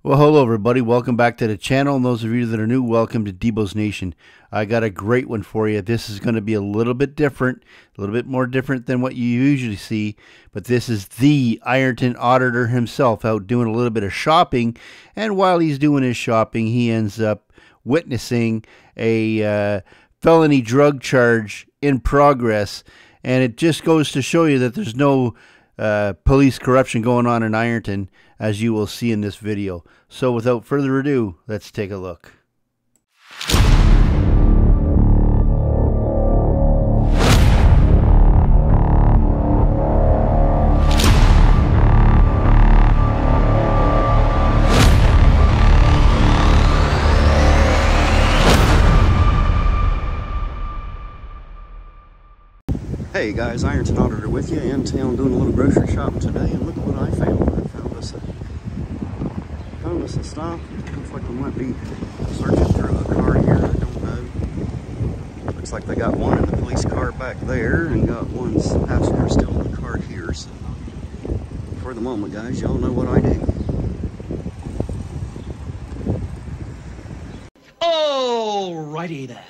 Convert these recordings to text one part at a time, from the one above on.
Well, hello everybody. Welcome back to the channel. And those of you that are new, welcome to Debos Nation. I got a great one for you. This is going to be a little bit different, a little bit more different than what you usually see. But this is the Ironton Auditor himself out doing a little bit of shopping. And while he's doing his shopping, he ends up witnessing a felony drug charge in progress. And it just goes to show you that there's no police corruption going on in Ironton, as you will see in this video. So without further ado, let's take a look. Hey guys, Ironton Auditor with you, in town doing a little grocery shopping today, and look what I found. I found us a stop. Looks like we might be searching through a car here, I don't know. Looks like they got one in the police car back there, and got one's passenger still in the car here. So for the moment, guys, y'all know what I do. Alrighty then.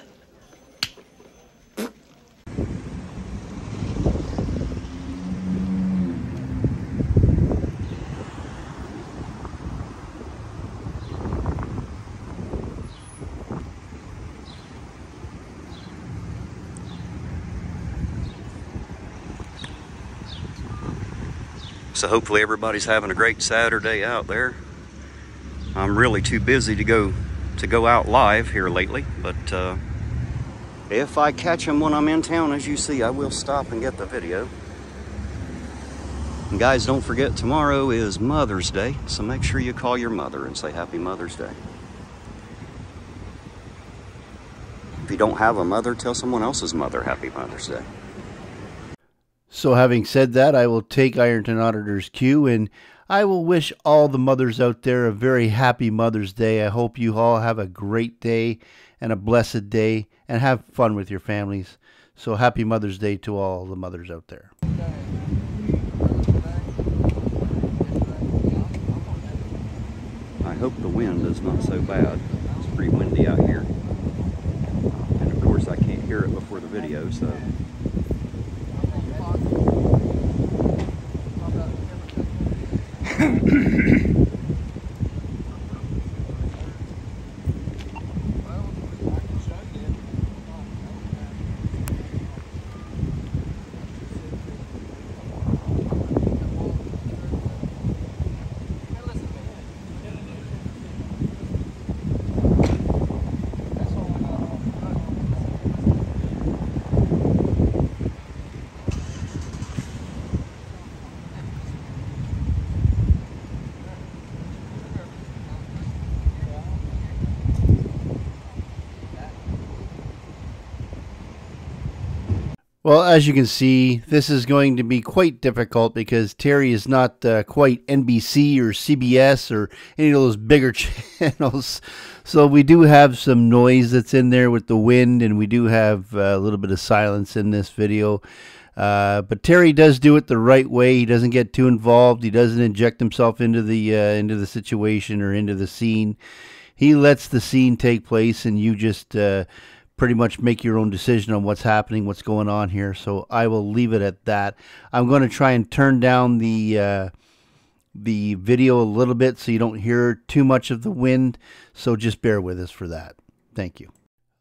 So hopefully everybody's having a great Saturday out there. I'm really too busy to go out live here lately, but if I catch them when I'm in town, as you see, I will stop and get the video. And guys, don't forget, tomorrow is Mother's Day, so make sure you call your mother and say Happy Mother's Day. If you don't have a mother, tell someone else's mother Happy Mother's Day. So having said that, I will take Ironton Auditor's cue, and I will wish all the mothers out there a very happy Mother's Day. I hope you all have a great day and a blessed day and have fun with your families. So happy Mother's Day to all the mothers out there. I hope the wind is not so bad. It's pretty windy out here. And of course I can't hear it before the video, so... Well, as you can see, this is going to be quite difficult because Terry is not quite NBC or CBS or any of those bigger channels. So we do have some noise that's in there with the wind, and we do have a little bit of silence in this video. But Terry does do it the right way. He doesn't get too involved. He doesn't inject himself into the situation or into the scene. He lets the scene take place, and you just pretty much make your own decision on what's happening, what's going on here. So I will leave it at that. I'm going to try and turn down the video a little bit so you don't hear too much of the wind. So just bear with us for that. Thank you.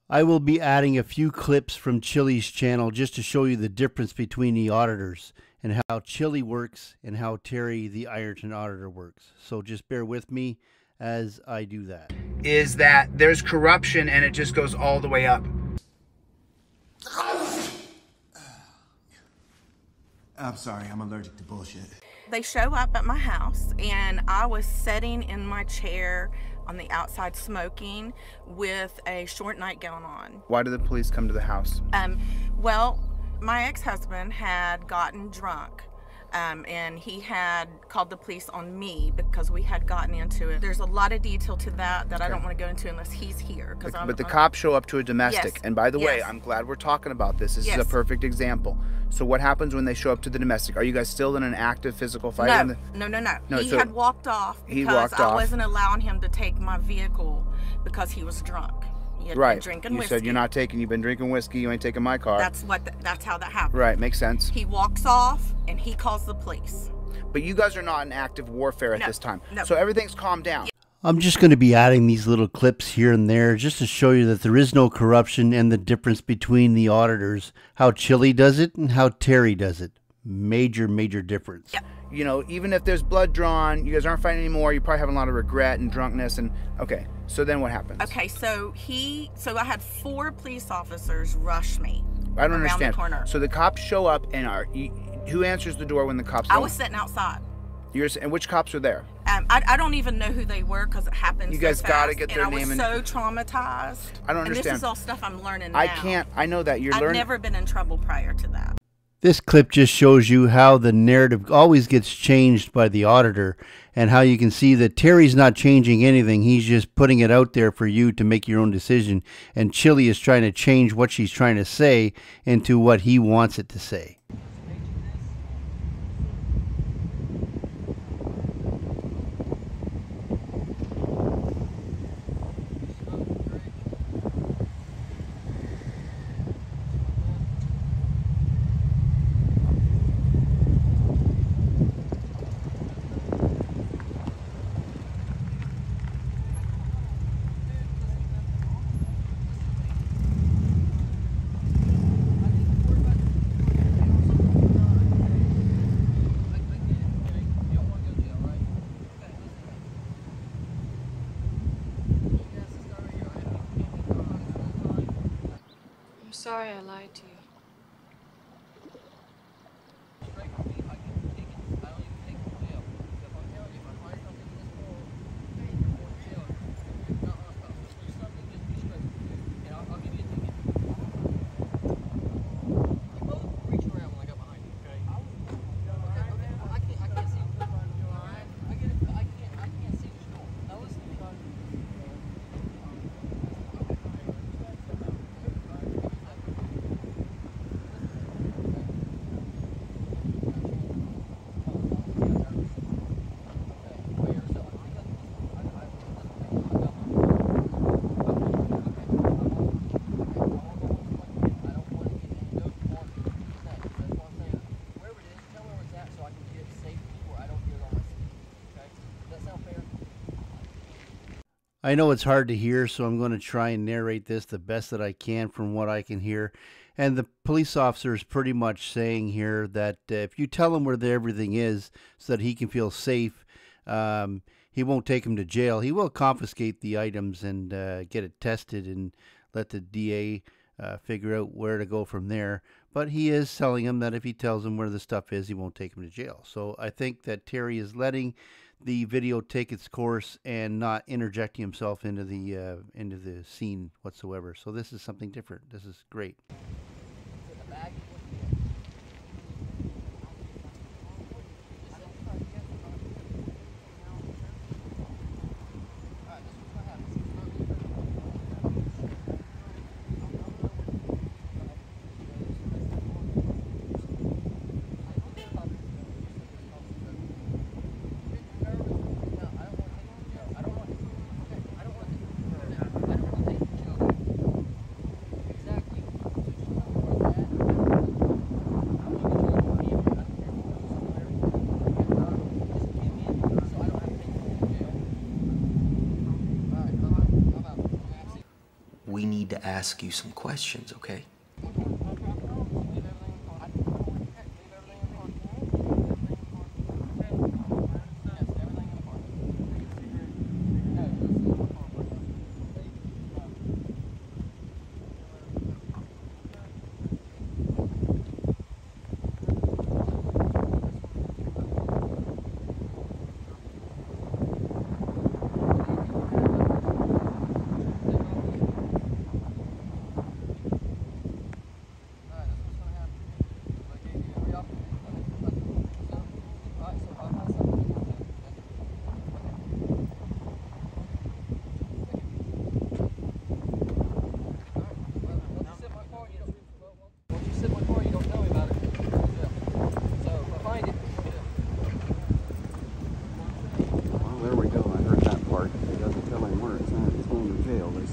I will be adding a few clips from Chili's channel just to show you the difference between the auditors and how Chili works and how Terry, the Ironton Auditor, works. So just bear with me as I do that. Is that there's corruption and it just goes all the way up. I'm sorry, I'm allergic to bullshit. They show up at my house, and I was sitting in my chair on the outside smoking with a short nightgown on. Why did the police come to the house? Well, my ex-husband had gotten drunk and he had called the police on me because we had gotten into it. There's a lot of detail to that I don't want to go into unless he's here. But the cops show up to a domestic. Yes. And by the way, Yes. I'm glad we're talking about this. This is Yes. a perfect example. So what happens when they show up to the domestic? Are you guys still in an active physical fight? No. No, He so had walked off he because walked I off. wasn't allowing him to take my vehicle because he was drunk. He had been Right. drinking You whiskey. said you've been drinking whiskey, you ain't taking my car. That's how that happened. Right, makes sense. He walks off and he calls the police. But you guys are not in active warfare at No, this time. no. So everything's calmed down. I'm just going to be adding these little clips here and there just to show you that there is no corruption and the difference between the auditors, how Chili does it and how Terry does it. Major, major difference. Yep. You know, even if there's blood drawn, you guys aren't fighting anymore, you probably have a lot of regret and drunkenness and okay. So then what happens? Okay, so I had 4 police officers rush me. I don't around understand. The corner. So the cops show up and who answers the door when the cops I was sitting outside. And which cops are there? I don't even know who they were because it happened You so guys gotta fast, get their and name I was and- so traumatized. I don't And this understand. is all stuff I'm learning now. I know that you're I've learning. never been in trouble prior to that. This clip just shows you how the narrative always gets changed by the auditor and how you can see that Terry's not changing anything. He's just putting it out there for you to make your own decision. And Chili is trying to change what she's trying to say into what he wants it to say. I'm sorry I lied to you. I know it's hard to hear, so I'm going to try and narrate this the best that I can from what I can hear. And the police officer is pretty much saying here that if you tell him where everything is so that he can feel safe, he won't take him to jail. He will confiscate the items and get it tested and let the DA figure out where to go from there. But he is telling him that if he tells him where the stuff is, he won't take him to jail. So I think that Terry is letting the video take its course and not interjecting himself into the scene whatsoever. So this is something different. This is great. We need to ask you some questions, okay?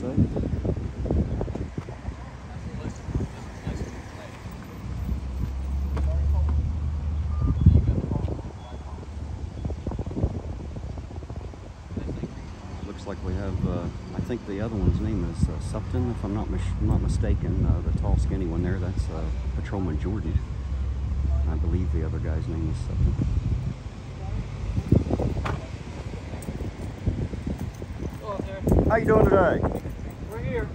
say. Looks like we have, I think the other one's name is Supton, if I'm not mistaken. The tall, skinny one there, that's Patrolman Jordan. I believe the other guy's name is Supton. How you doing today? We're here.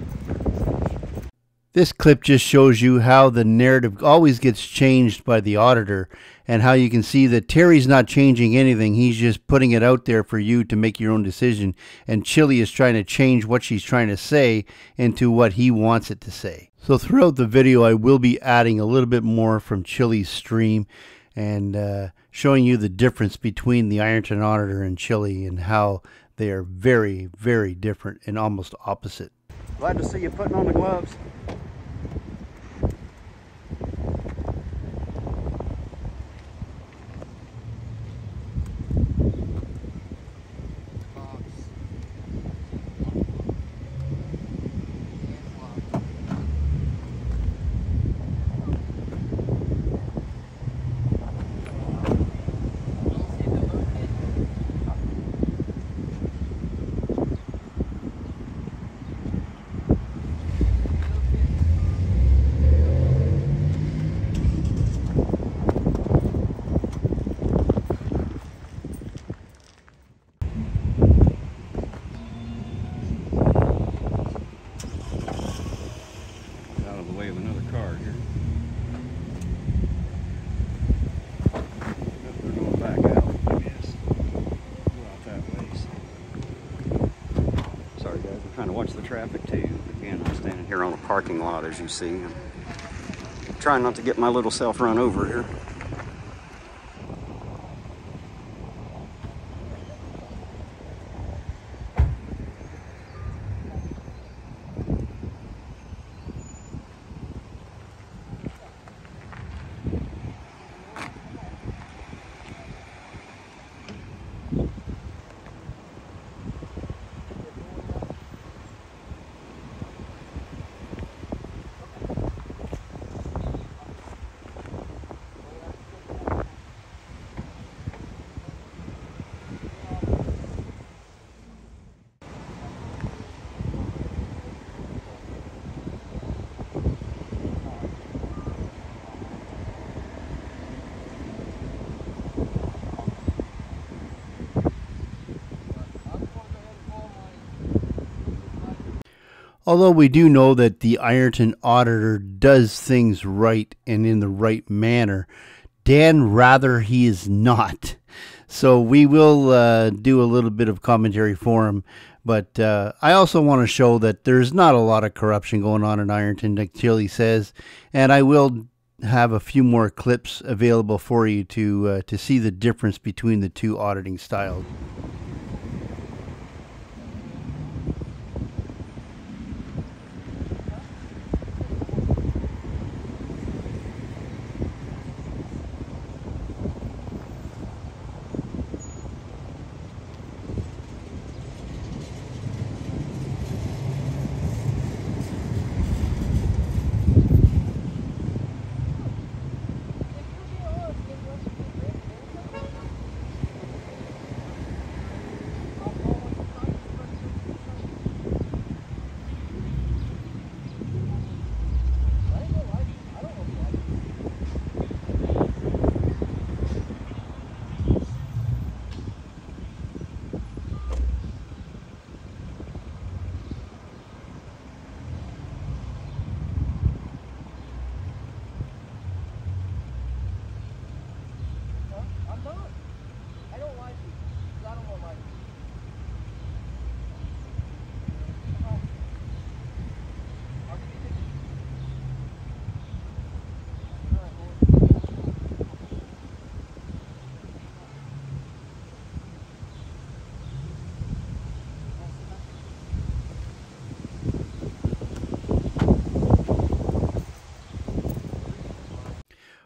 This clip just shows you how the narrative always gets changed by the auditor, and how you can see that Terry's not changing anything. He's just putting it out there for you to make your own decision, and Chili is trying to change what she's trying to say into what he wants it to say. So throughout the video, I will be adding a little bit more from Chili's stream and showing you the difference between the Ironton Auditor and Chili, and how they are very, very different and almost opposite. Glad to see you putting on the gloves. Traffic too. Again, I'm standing here on the parking lot, as you see. I'm trying not to get my little self run over here. Although we do know that the Ironton Auditor does things right and in the right manner, Dan rather he is not. So we will do a little bit of commentary for him. But I also want to show that there's not a lot of corruption going on in Ironton, like Chili says. And I will have a few more clips available for you to see the difference between the two auditing styles.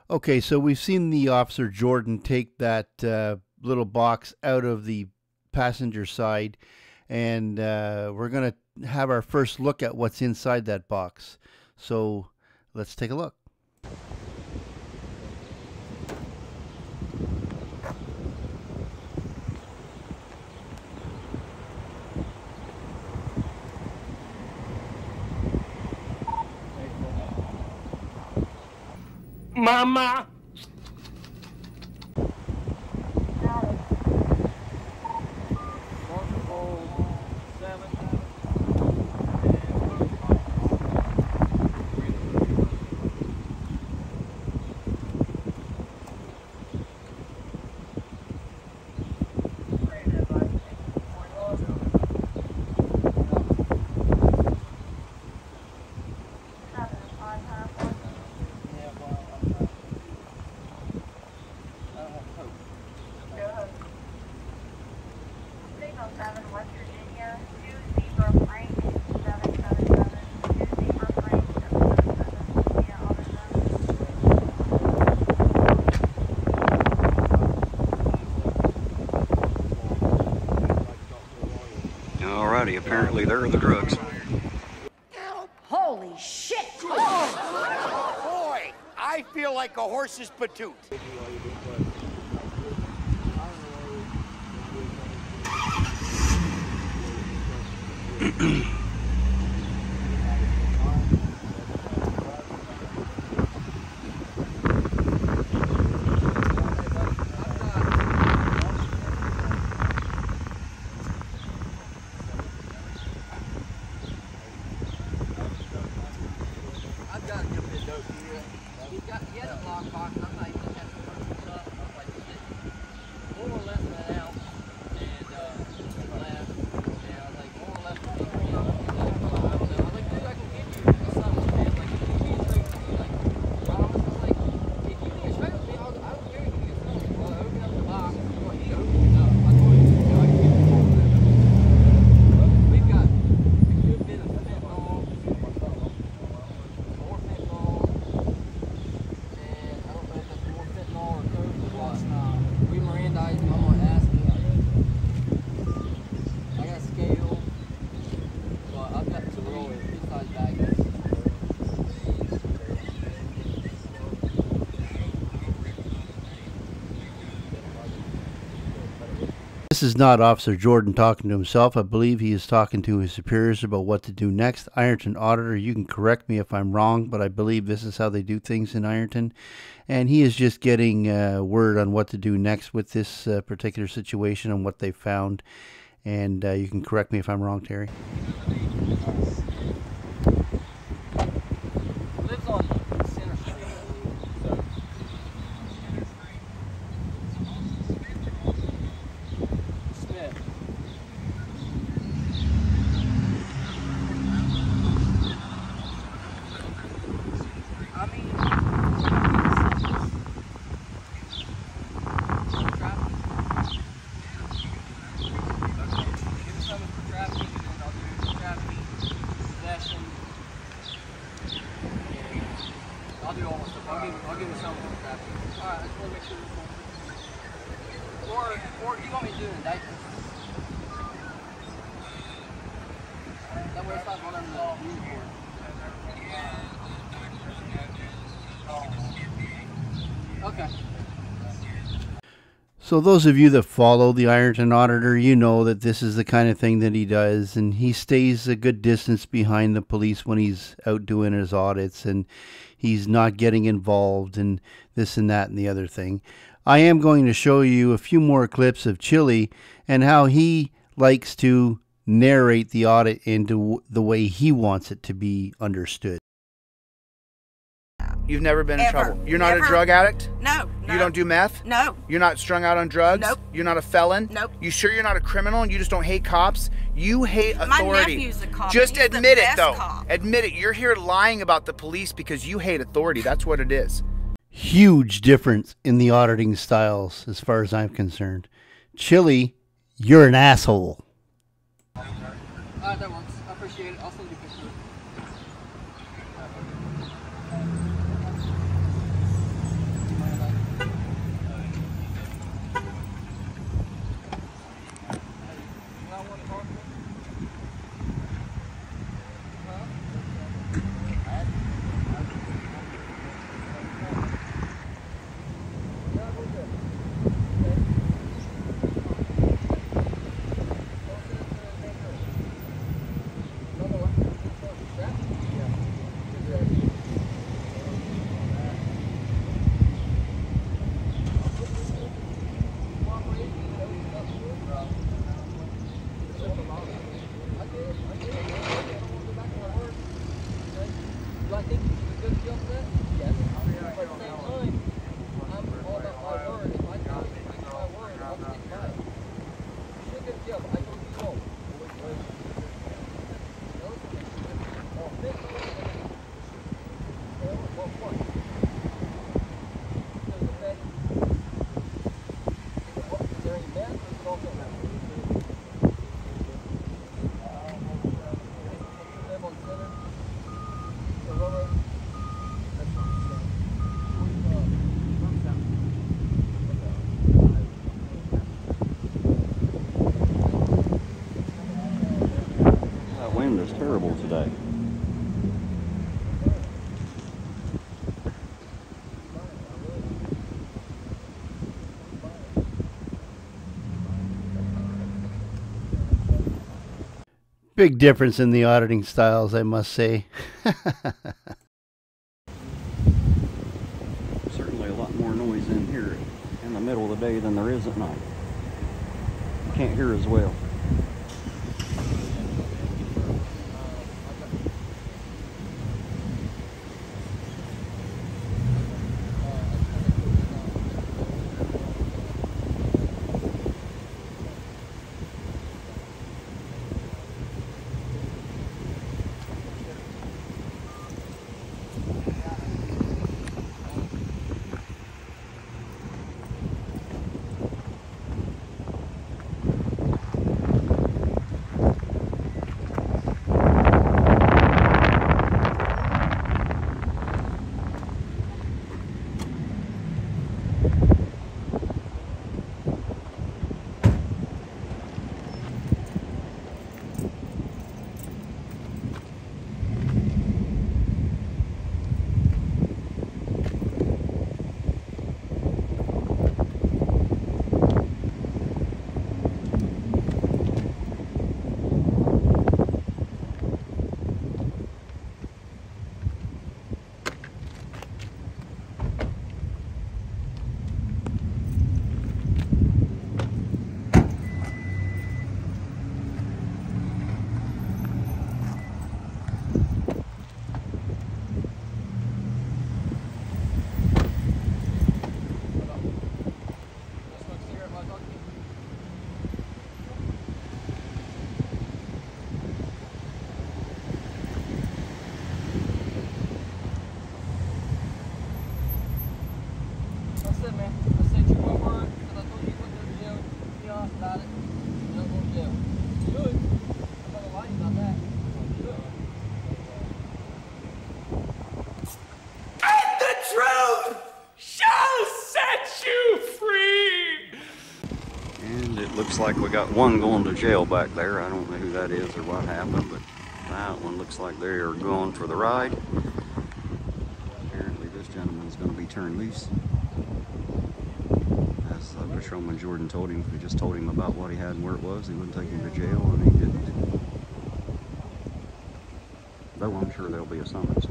Okay, so we've seen the Officer Jordan take that little box out of the passenger side, and we're going to have our first look at what's inside that box. So let's take a look. Mama! Alrighty, apparently there are the drugs. Holy shit! Oh, boy, I feel like a horse's patoot. This is not Officer Jordan talking to himself. I believe he is talking to his superiors about what to do next. Ironton Auditor, you can correct me if I'm wrong, but I believe this is how they do things in Ironton. And he is just getting word on what to do next with this particular situation and what they found. And you can correct me if I'm wrong, Terry. Lives on Center Street. I'll do all my stuff. I'll give you some more crap. Alright, I just want to make sure this one. Or do you want me to do an indictment? That way it's not going under the uniform. Okay. So those of you that follow the Ironton Auditor, you know that this is the kind of thing that he does, and he stays a good distance behind the police when he's out doing his audits, and he's not getting involved in this and that and the other thing. I am going to show you a few more clips of Chili and how he likes to narrate the audit into the way he wants it to be understood. You've never been in Ever. trouble. You're not Never. a drug addict? No. You don't do meth? No. You're not strung out on drugs? Nope. You're not a felon? Nope. You sure you're not a criminal and you just don't hate cops? You hate authority. My nephew's a cop. Just He's the admit it, best though. cop. Admit it. You're here lying about the police because you hate authority. That's what it is. Huge difference in the auditing styles as far as I'm concerned. Chili, you're an asshole. Alright, that works. I appreciate it. I'll send you a picture. terrible today. Big difference in the auditing styles, I must say. Certainly a lot more noise in here in the middle of the day than there is at night. You can't hear as well. Looks like we got one going to jail back there. I don't know who that is or what happened, but that one looks like they are going for the ride. Apparently this gentleman's going to be turned loose. As Patrolman Jordan told him, we just told him about what he had and where it was. He wouldn't take him to jail, and he didn't. Though I'm sure there'll be a summons.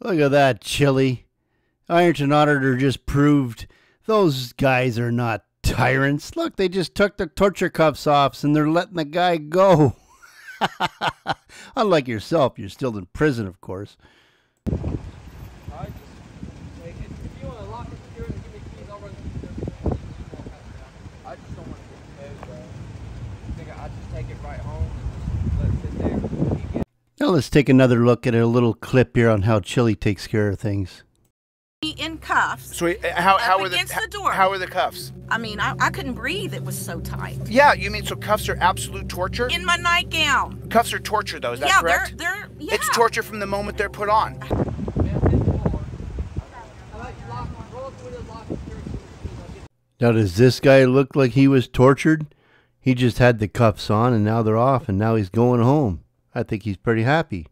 Look at that, Chili. Ironton Auditor just proved those guys are not tyrants. Look, they just took the torture cuffs off and they're letting the guy go. Unlike yourself, you're still in prison, of course. Alright, just take it. If you want to lock it secure and give me keys, I'll run the I just don't want to get towed, bro. I think I'll just take it right home and just let it sit there. Now let's take another look at a little clip here on how Chili takes care of things. In cuffs. So how were against the door. How were the cuffs? I mean, I couldn't breathe. It was so tight. Yeah, you mean so cuffs are absolute torture? In my nightgown. Cuffs are torture, though. Is that yeah, correct? Yeah. It's torture from the moment they're put on. Now, does this guy look like he was tortured? He just had the cuffs on and now they're off and now he's going home. I think he's pretty happy.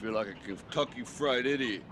Feel like a Kentucky Fried Idiot.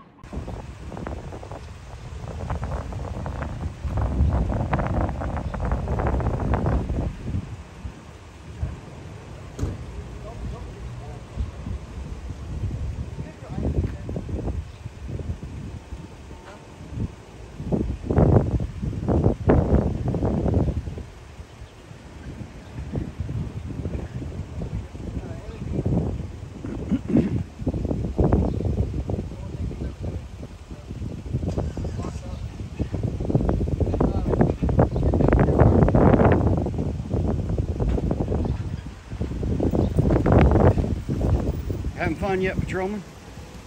fun yet, patrolman?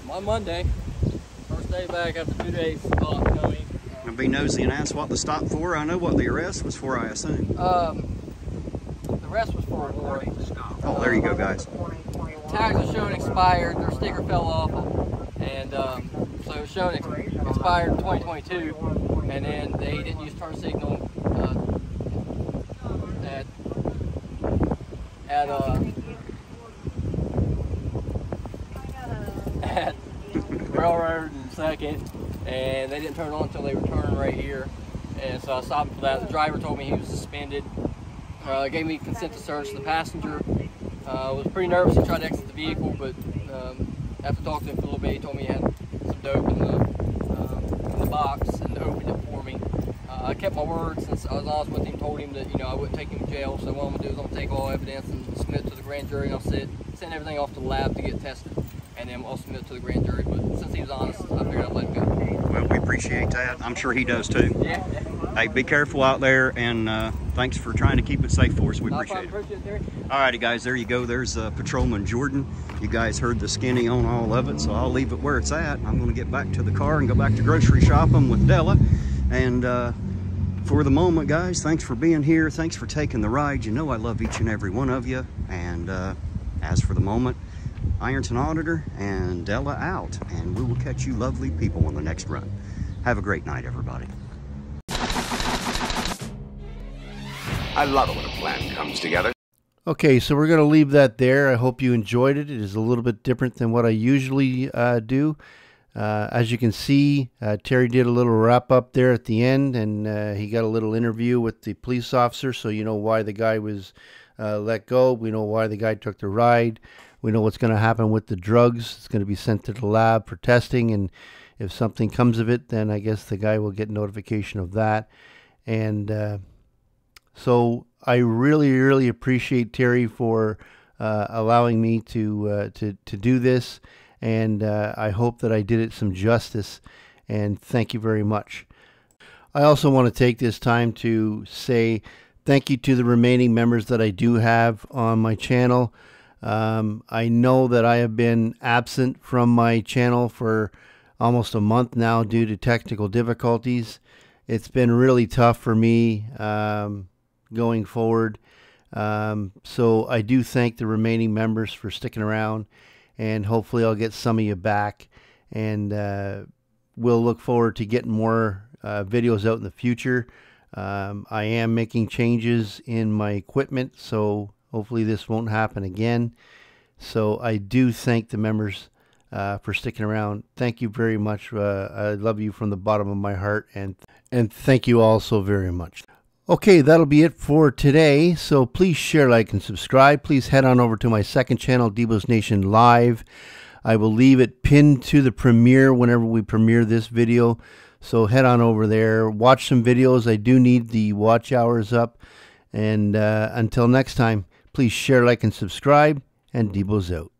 On Monday, first day back after 2 days off coming. I'll be nosy and ask what the stop for. I know what the arrest was for, I assume. The rest was for a warrant. Oh, there you go, guys. Tags are showing expired. Their sticker fell off, and so it was showing expired in 2022. And then they didn't use turn signal at Railroad and Second, and they didn't turn on until they were turning right here. And so I stopped for that. The driver told me he was suspended. Gave me consent to search. The passenger was pretty nervous. He tried to exit the vehicle, but after talking to him for a little bit, he told me he had some dope in the box and opened it for me. I kept my word since I was honest with him. Told him that I wouldn't take him to jail. So what I'm gonna do is I'm gonna take all evidence and submit it to the grand jury. And I'll send everything off to the lab to get tested, and then I'll submit it to the grand jury. But since he was honest, I figured I'd let him go. Well, we appreciate that. I'm sure he does too. Yeah. Hey, be careful out there, and thanks for trying to keep it safe for us. We appreciate it. Alrighty, guys, there you go. There's Patrolman Jordan. You guys heard the skinny on all of it, so I'll leave it where it's at. I'm going to get back to the car and go back to grocery shopping with Della. And for the moment, guys, thanks for being here. Thanks for taking the ride. You know I love each and every one of you. And as for the moment, Ironton Auditor and Della out. And we will catch you lovely people on the next run. Have a great night, everybody. I love it when a plan comes together. Okay, so we're going to leave that there. I hope you enjoyed it. It is a little bit different than what I usually do. As you can see, Terry did a little wrap up there at the end, and he got a little interview with the police officer, so you know why the guy was let go. We know why the guy took the ride. We know what's going to happen with the drugs. It's going to be sent to the lab for testing, and if something comes of it, then I guess the guy will get notification of that. And so I really, really appreciate Terry for allowing me to do this, and I hope that I did it some justice, and thank you very much. I also want to take this time to say thank you to the remaining members that I do have on my channel. I know that I have been absent from my channel for almost a month now due to technical difficulties. It's been really tough for me going forward. So I do thank the remaining members for sticking around, and hopefully I'll get some of you back, and we'll look forward to getting more videos out in the future. I am making changes in my equipment, so hopefully this won't happen again. So I do thank the members for sticking around. Thank you very much. I love you from the bottom of my heart, and thank you all so very much. Okay, that'll be it for today. So please share, like, and subscribe. Please head on over to my second channel, Debos Nation Live. I will leave it pinned to the premiere whenever we premiere this video. So head on over there. Watch some videos. I do need the watch hours up. And until next time, please share, like, and subscribe. And Debos out.